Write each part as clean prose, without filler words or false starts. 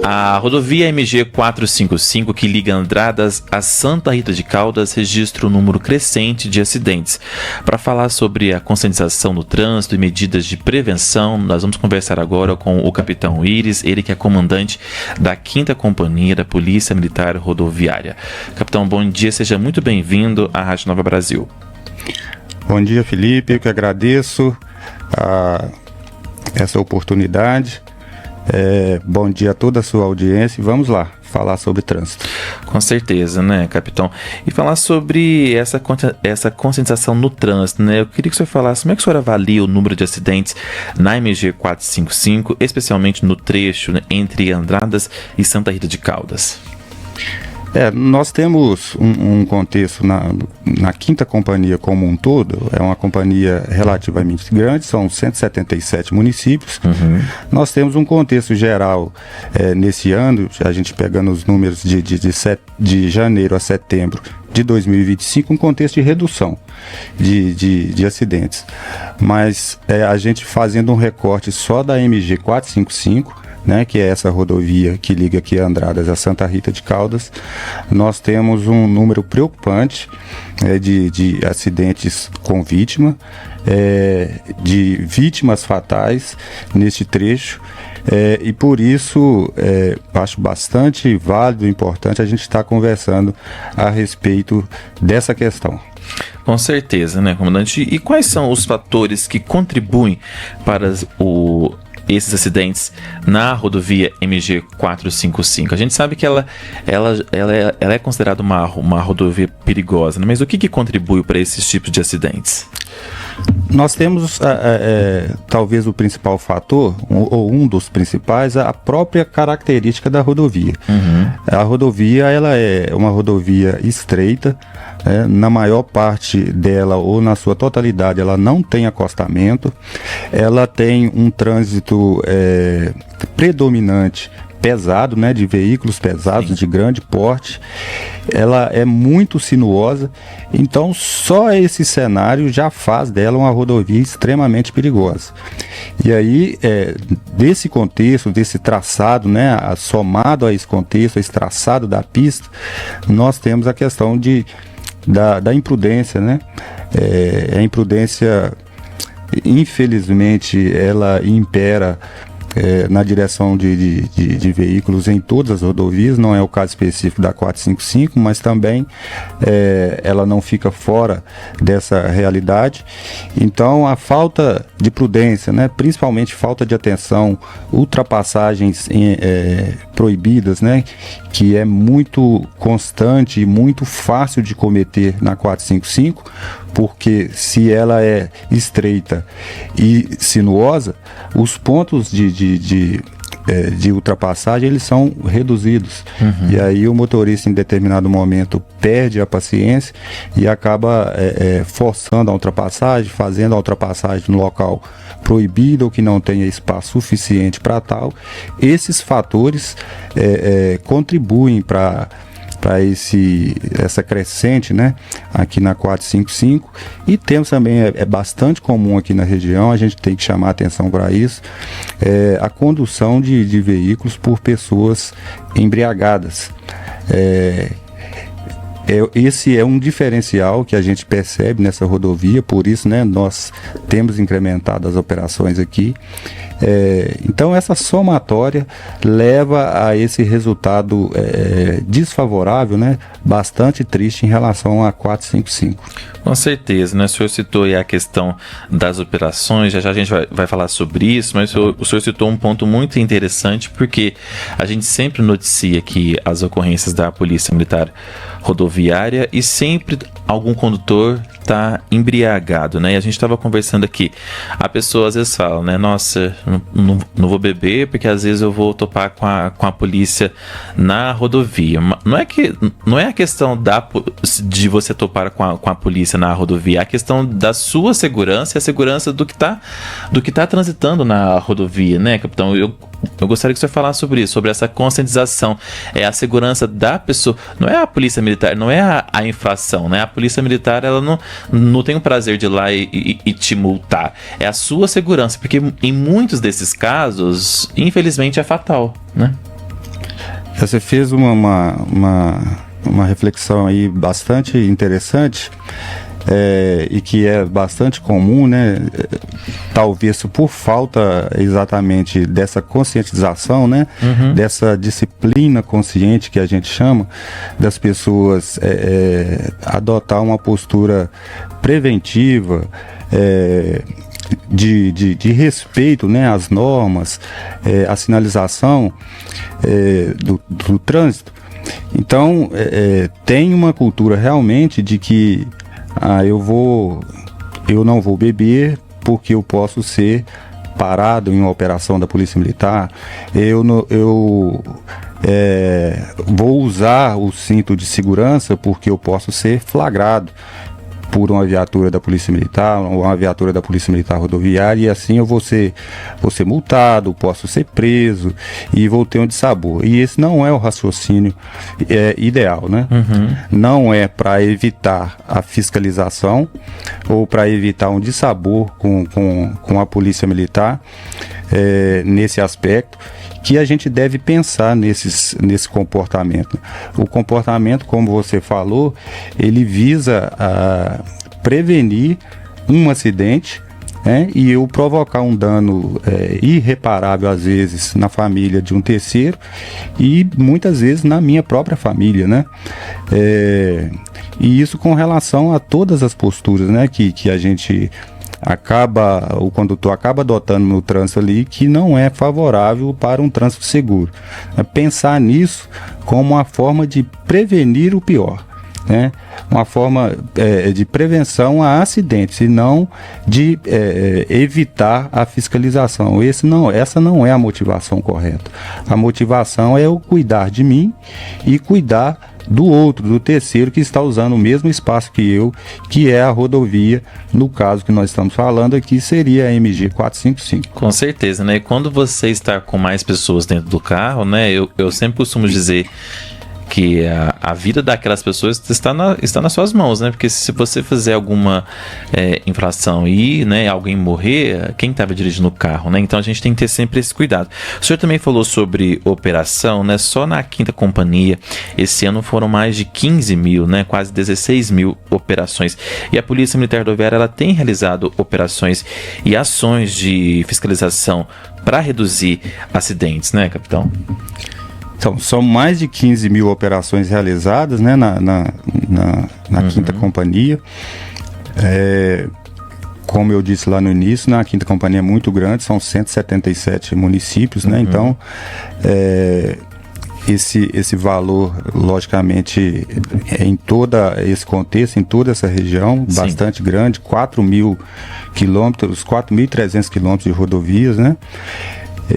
A rodovia MG 455, que liga Andradas a Santa Rita de Caldas, registra um número crescente de acidentes. Para falar sobre a conscientização no trânsito e medidas de prevenção, nós vamos conversar agora com o capitão Iris, ele que é comandante da 5ª Companhia da Polícia Militar Rodoviária. Capitão, bom dia, seja muito bem-vindo à Rádio Nova Brasil. Bom dia, Felipe, eu que agradeço essa oportunidade. Bom dia a toda a sua audiência e vamos lá falar sobre trânsito. Com certeza, né, capitão? E falar sobre essa conscientização no trânsito, né? Eu queria que o senhor falasse como é que o senhor avalia o número de acidentes na MG 455, especialmente no trecho, né, entre Andradas e Santa Rita de Caldas. Nós temos um contexto na 5ª Companhia como um todo, é uma companhia relativamente grande, são 177 municípios. Nós temos um contexto geral nesse ano, a gente pegando os números de janeiro a setembro de 2025, um contexto de redução de acidentes. Mas a gente fazendo um recorte só da MG 455, né, que é essa rodovia que liga aqui Andradas a Santa Rita de Caldas, nós temos um número preocupante de acidentes com vítima, de vítimas fatais neste trecho, e por isso acho bastante válido e importante a gente estar conversando a respeito dessa questão. Com certeza, né, comandante? E quais são os fatores que contribuem para esses acidentes na rodovia MG 455? A gente sabe que ela é considerada uma rodovia perigosa, né? Mas o que contribui para esses tipos de acidentes? Nós temos talvez o principal fator, ou um dos principais, a própria característica da rodovia. A rodovia ela é uma rodovia estreita, na maior parte dela ou na sua totalidade ela não tem acostamento, ela tem um trânsito predominante pesado, né, de veículos pesados. Sim. De grande porte, ela é muito sinuosa, então só esse cenário já faz dela uma rodovia extremamente perigosa. E aí, desse contexto, desse traçado, né, somado a esse contexto, a esse traçado da pista, nós temos a questão da imprudência, né? A imprudência, infelizmente, ela impera na direção de veículos em todas as rodovias, não é o caso específico da 455, mas também ela não fica fora dessa realidade. Então a falta de prudência, né, principalmente falta de atenção, ultrapassagens proibidas, né, que é muito constante e muito fácil de cometer na 455, porque se ela é estreita e sinuosa, os pontos de ultrapassagem eles são reduzidos. E aí o motorista em determinado momento perde a paciência e acaba forçando a ultrapassagem, fazendo a ultrapassagem no local proibido ou que não tenha espaço suficiente para tal. Esses fatores contribuem para essa crescente, né, aqui na 455, e temos também, é bastante comum aqui na região, a gente tem que chamar atenção para isso, a condução de veículos por pessoas embriagadas. Esse é um diferencial que a gente percebe nessa rodovia, por isso, né, nós temos incrementado as operações aqui. Então essa somatória leva a esse resultado desfavorável, né, bastante triste em relação a 455. Com certeza, né? O senhor citou aí a questão das operações, já a gente vai falar sobre isso, mas o senhor citou um ponto muito interessante, porque a gente sempre noticia aqui as ocorrências da Polícia Militar Rodoviária e sempre algum condutor está embriagado, né? E a gente estava conversando aqui, a pessoa às vezes fala, né? Nossa, não vou beber porque às vezes eu vou topar com a polícia na rodovia. Não é a questão de você topar com a polícia na rodovia, é a questão da sua segurança e a segurança do que tá transitando na rodovia, né, capitão? Eu gostaria que o senhor falasse sobre isso, sobre essa conscientização. É a segurança da pessoa, não é a polícia militar, não é a infração, né? A polícia militar, ela não tem o prazer de ir lá e te multar. É a sua segurança, porque em muitos desses casos, infelizmente, é fatal, né? Você fez uma reflexão aí bastante interessante, e que é bastante comum, né? Talvez por falta exatamente dessa conscientização, né? Dessa disciplina consciente que a gente chama, das pessoas adotar uma postura preventiva, de respeito, né, às normas, à sinalização do trânsito. Então, tem uma cultura realmente de que eu não vou beber porque eu posso ser parado em uma operação da Polícia Militar, eu vou usar o cinto de segurança porque eu posso ser flagrado por uma viatura da Polícia Militar, ou uma viatura da Polícia Militar Rodoviária, e assim eu vou ser multado, posso ser preso e vou ter um dissabor. E esse não é o raciocínio ideal, né? Não é para evitar a fiscalização ou para evitar um dissabor com a Polícia Militar nesse aspecto, que a gente deve pensar nesse comportamento. O comportamento, como você falou, ele visa prevenir um acidente, e eu provocar um dano irreparável, às vezes, na família de um terceiro e muitas vezes na minha própria família, né? E isso com relação a todas as posturas, né, que a gente o condutor acaba adotando no trânsito ali, que não é favorável para um trânsito seguro. Pensar nisso como uma forma de prevenir o pior, né? Uma forma de prevenção a acidentes e não de evitar a fiscalização. Essa não é a motivação correta. A motivação é eu cuidar de mim e cuidar do outro, do terceiro que está usando o mesmo espaço que eu, que é a rodovia. No caso que nós estamos falando aqui, seria a MG 455. Com certeza, né? E quando você está com mais pessoas dentro do carro, né? Eu sempre costumo dizer que a vida daquelas pessoas está nas suas mãos, né? Porque se você fizer alguma infração e, né, alguém morrer, quem estava dirigindo o carro, né? Então a gente tem que ter sempre esse cuidado. O senhor também falou sobre operação, né? Só na 5ª Companhia, esse ano foram mais de 15 mil, né? Quase 16 mil operações. E a Polícia Militar Rodoviária, ela tem realizado operações e ações de fiscalização para reduzir acidentes, né, capitão? Então, são mais de 15 mil operações realizadas, né, na 5ª Companhia. Como eu disse lá no início, a 5ª Companhia é muito grande, são 177 municípios, né? Então, esse valor, logicamente, em todo esse contexto, em toda essa região, sim, bastante grande, 4.000 quilômetros, 4.300 quilômetros de rodovias, né?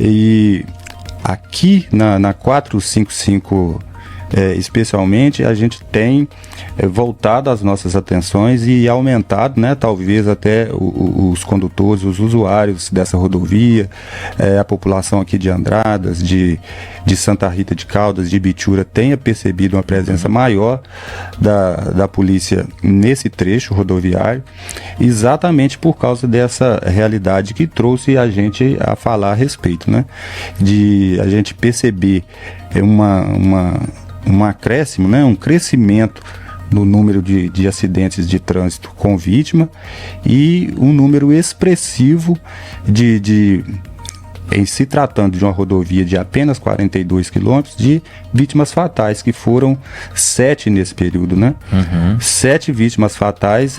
E aqui na 455, especialmente, a gente tem voltado as nossas atenções e aumentado, né, talvez até os condutores, os usuários dessa rodovia, a população aqui de Andradas, de Santa Rita de Caldas, de Ibituruna, tenha percebido uma presença maior da polícia nesse trecho rodoviário, exatamente por causa dessa realidade que trouxe a gente a falar a respeito, né, de a gente perceber um acréscimo, né, um crescimento no número de acidentes de trânsito com vítima e um número expressivo em se tratando de uma rodovia de apenas 42 quilômetros, de vítimas fatais, que foram 7 nesse período, né? 7 vítimas fatais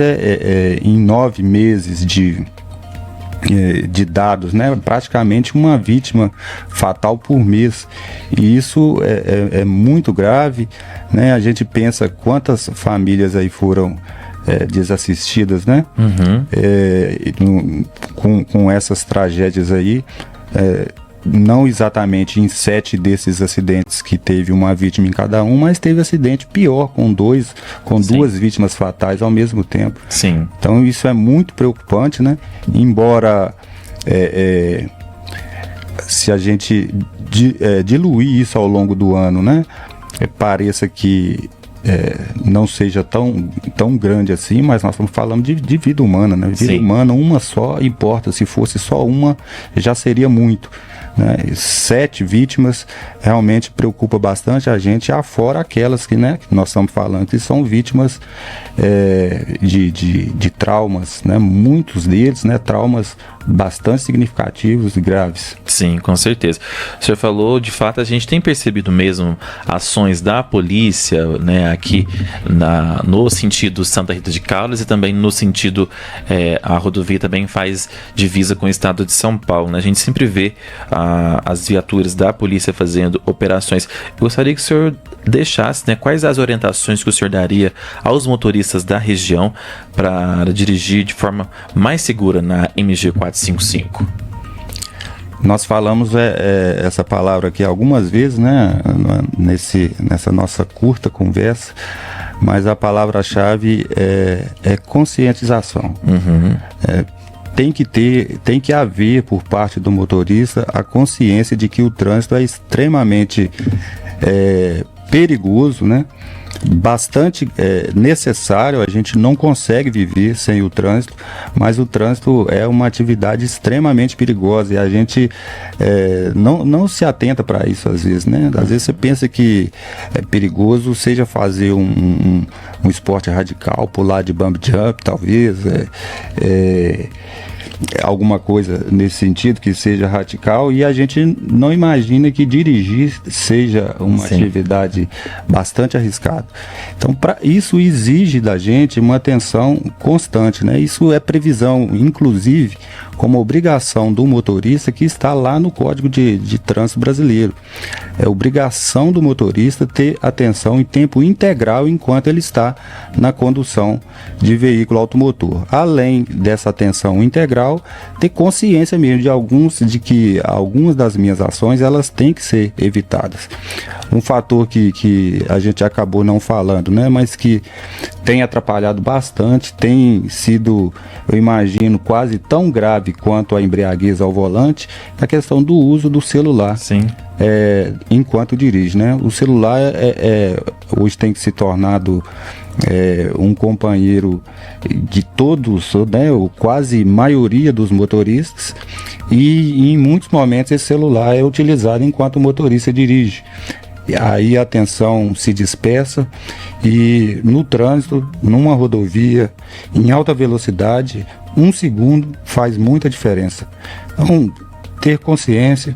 em 9 meses de dados, né? Praticamente uma vítima fatal por mês, e isso é muito grave, né? A gente pensa quantas famílias aí foram desassistidas, né? Com essas tragédias aí, não exatamente em 7 desses acidentes que teve uma vítima em cada um, mas teve acidente pior, com duas vítimas fatais ao mesmo tempo. Sim. Então isso é muito preocupante, né? Embora se a gente diluir isso ao longo do ano, né, pareça que não seja tão grande assim, mas nós estamos falando de vida humana, né? Vida humana, uma só importa. Se fosse só uma, já seria muito, né? 7 vítimas realmente preocupa bastante a gente, afora aquelas que, né, que nós estamos falando que são vítimas de traumas, né? Muitos deles, né, traumas bastante significativos e graves. Sim, com certeza. O senhor falou, de fato, a gente tem percebido mesmo ações da polícia, né, aqui no sentido Santa Rita de Caules e também no sentido, a rodovia também faz divisa com o estado de São Paulo, né? A gente sempre vê as viaturas da polícia fazendo operações. Eu gostaria que o senhor deixasse, né, quais as orientações que o senhor daria aos motoristas da região para dirigir de forma mais segura na MG 455. Nós falamos essa palavra aqui algumas vezes, né, nessa nossa curta conversa, mas a palavra-chave é conscientização. Uhum. Tem que haver por parte do motorista a consciência de que o trânsito é extremamente perigoso, né? Bastante necessário, a gente não consegue viver sem o trânsito, mas o trânsito é uma atividade extremamente perigosa e a gente não se atenta para isso às vezes, né? Às vezes você pensa que é perigoso, seja fazer um esporte radical, pular de bump jump, talvez, alguma coisa nesse sentido que seja radical, e a gente não imagina que dirigir seja uma Sim. atividade bastante arriscada. Então, isso exige da gente uma atenção constante, né? Isso é previsão, inclusive, como obrigação do motorista que está lá no Código de Trânsito Brasileiro. É obrigação do motorista ter atenção em tempo integral enquanto ele está na condução de veículo automotor. Além dessa atenção integral, ter consciência mesmo de que algumas das minhas ações elas têm que ser evitadas. Um fator que a gente acabou não falando, né, mas que tem atrapalhado bastante, tem sido, eu imagino, quase tão grave quanto a embriaguez ao volante, é a questão do uso do celular. Sim. Enquanto dirige, né? O celular hoje tem que se tornado um companheiro de todos, né? Quase maioria dos motoristas, e em muitos momentos esse celular é utilizado enquanto o motorista dirige. E aí a atenção se dispersa e no trânsito, numa rodovia, em alta velocidade, 1 segundo faz muita diferença. Então, ter consciência,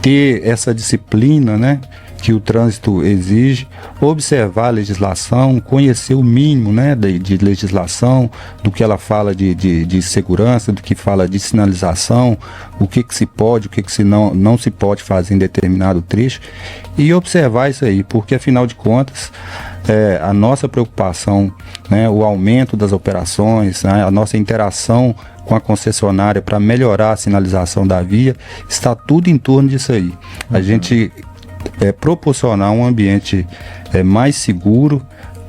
ter essa disciplina, né, que o trânsito exige, observar a legislação, conhecer o mínimo, né, de legislação, do que ela fala de segurança, do que fala de sinalização, o que se pode, o que não se pode fazer em determinado trecho, e observar isso aí, porque afinal de contas a nossa preocupação, né, o aumento das operações, né, a nossa interação com a concessionária para melhorar a sinalização da via, está tudo em torno disso aí. A gente proporcionar um ambiente mais seguro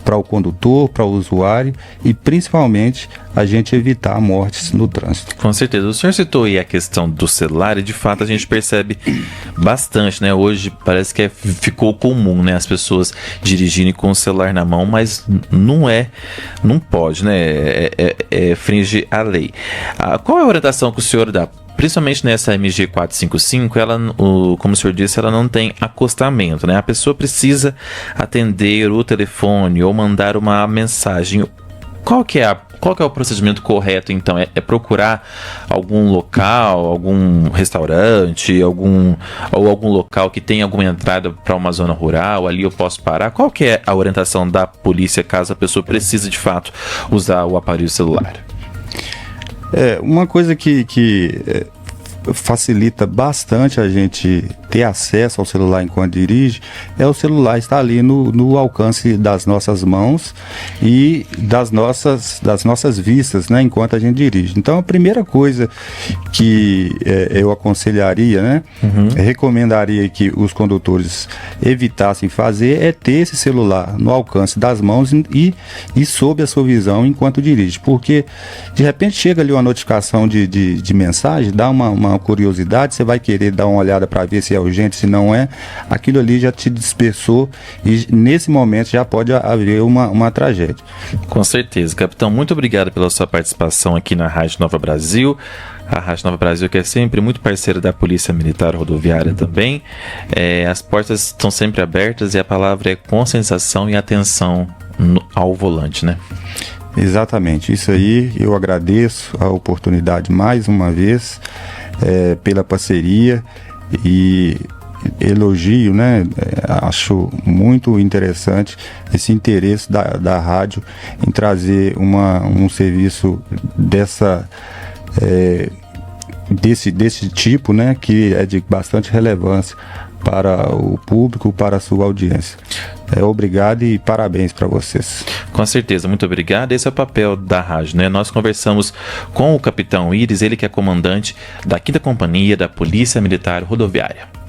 para o condutor, para o usuário e principalmente a gente evitar mortes no trânsito. Com certeza. O senhor citou aí a questão do celular e de fato a gente percebe bastante, né? Hoje parece que ficou comum, né? As pessoas dirigirem com o celular na mão, mas não pode, né? Infringe a lei. Qual é a orientação que o senhor dá? Principalmente nessa MG 455, como o senhor disse, ela não tem acostamento, né? A pessoa precisa atender o telefone ou mandar uma mensagem. Qual que é o procedimento correto, então? É procurar algum local, algum restaurante, algum local que tenha alguma entrada para uma zona rural, ali eu posso parar? Qual que é a orientação da polícia caso a pessoa precise, de fato, usar o aparelho celular? Uma coisa que facilita bastante a gente ter acesso ao celular enquanto dirige, o celular estar ali no alcance das nossas mãos e das nossas vistas, né, enquanto a gente dirige. Então a primeira coisa que eu aconselharia, né, recomendaria que os condutores evitassem fazer é ter esse celular no alcance das mãos e sob a sua visão enquanto dirige, porque de repente chega ali uma notificação de mensagem, dá uma uma curiosidade, você vai querer dar uma olhada para ver se é urgente, se não é, aquilo ali já te dispersou e nesse momento já pode haver uma tragédia. Com certeza. Capitão, muito obrigado pela sua participação aqui na Rádio Nova Brasil. A Rádio Nova Brasil, que é sempre muito parceira da Polícia Militar Rodoviária também. As portas estão sempre abertas e a palavra é conscientização e atenção ao volante, né? Exatamente, isso aí. Eu agradeço a oportunidade mais uma vez pela parceria e elogio, né? Acho muito interessante esse interesse da rádio em trazer um serviço desse tipo, né? Que é de bastante relevância para o público, para a sua audiência. Obrigado e parabéns para vocês. Com certeza, muito obrigado. Esse é o papel da rádio, né? Nós conversamos com o Capitão Iris, ele que é comandante da 5ª Companhia da Polícia Militar Rodoviária.